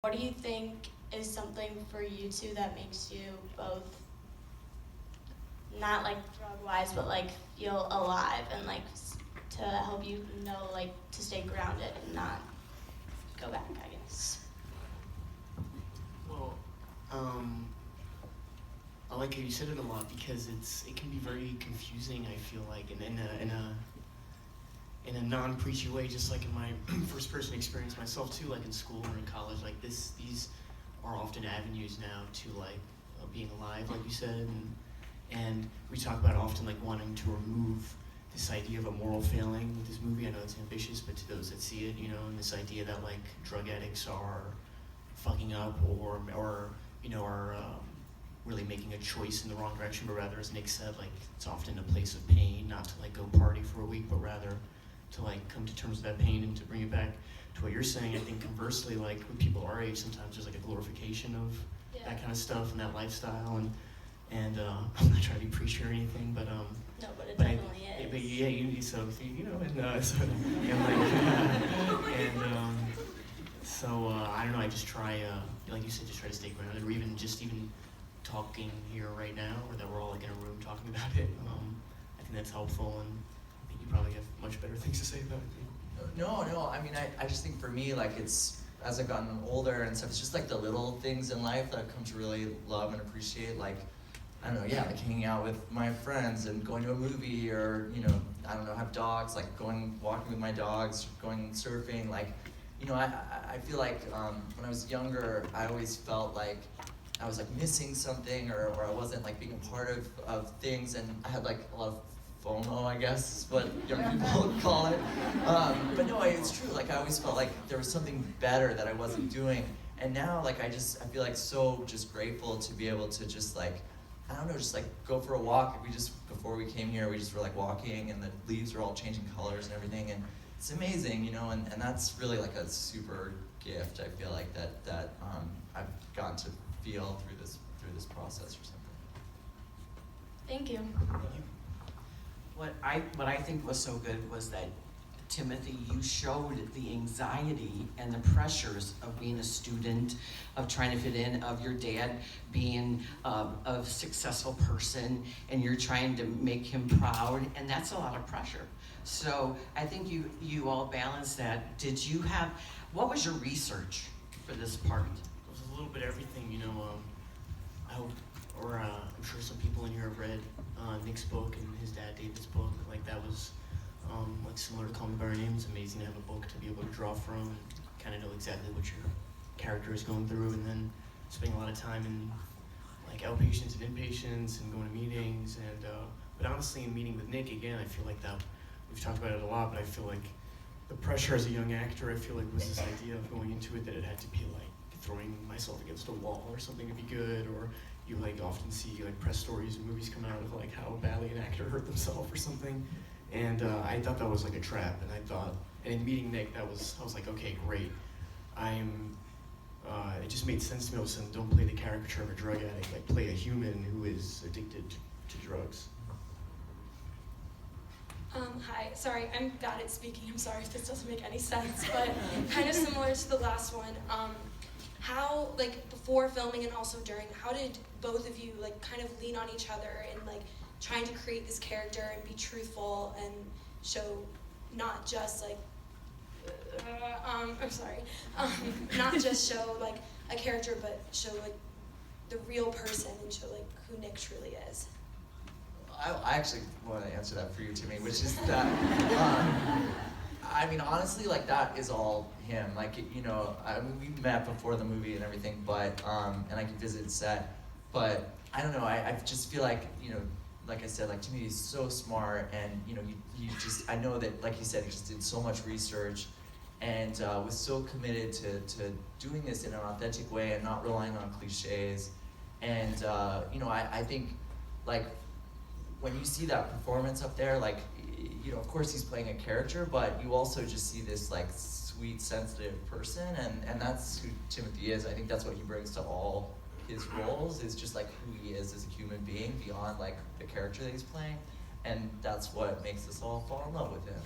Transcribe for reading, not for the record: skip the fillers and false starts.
What do you think is something for you two that makes you both not like drug wise, but like feel alive and like to help you know like to stay grounded and not go back, I guess. Well, I like how you said it a lot because it can be very confusing. I feel like in a non-preachy way, just like in my first-person experience myself too, like in school or in college, like these are often avenues now to like being alive, like you said, and we talk about often like wanting to remove this idea of a moral failing with this movie. I know it's ambitious, but to those that see it, you know, and this idea that like drug addicts are fucking up or are really making a choice in the wrong direction, but rather, as Nick said, like it's often a place of pain, not to like go party for a week, but rather to like come to terms with that pain and to bring it back to what you're saying. I think conversely, like with people our age, sometimes there's like a glorification of that kind of stuff and that lifestyle, and I'm not trying to be preachy or anything, but No, but it definitely is. but yeah, you need so you know, and so and like I don't know. I just try, like you said, just try to stay grounded, or even talking here right now, or that we're all like in a room talking about it. I think that's helpful, and I think you probably have much better things to say about it. No. I mean, I just think for me, like it's, as I've gotten older and stuff, it's just like the little things in life that I've come to really love and appreciate. Like, I don't know, yeah, like hanging out with my friends and going to a movie, or, you know, I don't know, have dogs, like walking with my dogs, going surfing. Like, you know, I feel like when I was younger, I always felt like I was like missing something, or I wasn't like being a part of things, and I had like a lot of FOMO, I guess, is what young people call it. But no, it's true. Like I always felt like there was something better that I wasn't doing, and now like I feel like so just grateful to be able to just like, I don't know, just like go for a walk. Before we came here, we just were like walking, and the leaves are all changing colors and everything, and it's amazing, you know, and that's really like a super gift. I feel like that I've gotten to feel through this process or something. Thank you. What I think was so good was that, Timothy, you showed the anxiety and the pressures of being a student, of trying to fit in, of your dad being a successful person, and you're trying to make him proud, and that's a lot of pressure. So I think you all balanced that. What was your research for this part? It was a little bit everything, you know. I hope, or I'm sure some people in here have read Nick's book and his dad David's book. Like that was like similar to Call Me by Your Name. It's amazing to have a book to be able to draw from and kind of know exactly what your character is going through, and then spending a lot of time in like outpatients and inpatients and going to meetings, and but honestly, in meeting with Nick again, I feel like that we've talked about it a lot, but I feel like the pressure as a young actor, I feel like was this idea of going into it that it had to be like throwing myself against a wall or something to be good, or you like often see like press stories and movies come out of like how badly an actor hurt themselves or something, and I thought that was like a trap, and in meeting Nick, I was like, okay, great, it just made sense to me. All of a sudden, don't play the caricature of a drug addict, like play a human who is addicted to drugs. Hi, sorry, I'm bad at speaking. I'm sorry if this doesn't make any sense, but kind of similar to the last one. How, like, before filming and also during, how did both of you, like, kind of lean on each other and, like, trying to create this character and be truthful and show not just, like, I'm sorry, not just show, like, a character, but show, like, the real person and show, like, who Nick truly is? I actually want to answer that for you, Timmy, which is that, I mean, honestly, like, that is all him. Like, you know, we met before the movie and everything, but, and I could visit set, but I don't know, I just feel like, you know, like I said, like, Timmy is so smart, and, you know, he just, I know that, like he said, he just did so much research, and was so committed to doing this in an authentic way and not relying on cliches, and, you know, I think, like, when you see that performance up there, like, you know, of course he's playing a character, but you also just see this, like, sweet, sensitive person, and that's who Timothy is. I think that's what he brings to all his roles, is just, like, who he is as a human being beyond, like, the character that he's playing, and that's what makes us all fall in love with him.